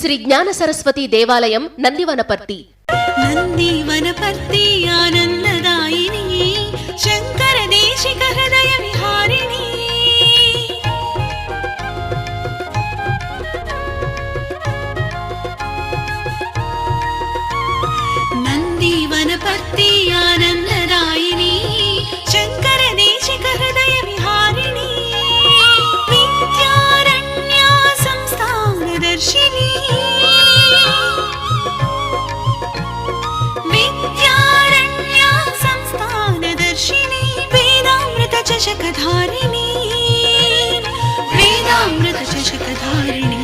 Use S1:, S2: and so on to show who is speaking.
S1: శ్రీ జ్ఞాన సరస్వతి దేవాలయం నందివనపర్తి.
S2: నందివనపర్తి ఆనందదాయిని శంకర దేశిక హృదయ విహారిణి. నందివనపర్తి ఆనందదాయిని శంకర దేశిక హృదయ విహారిణి. విద్యారణ్య సంస్థాన దర్శిని. चषकधारिणी वेदामृत चषकधारिणी.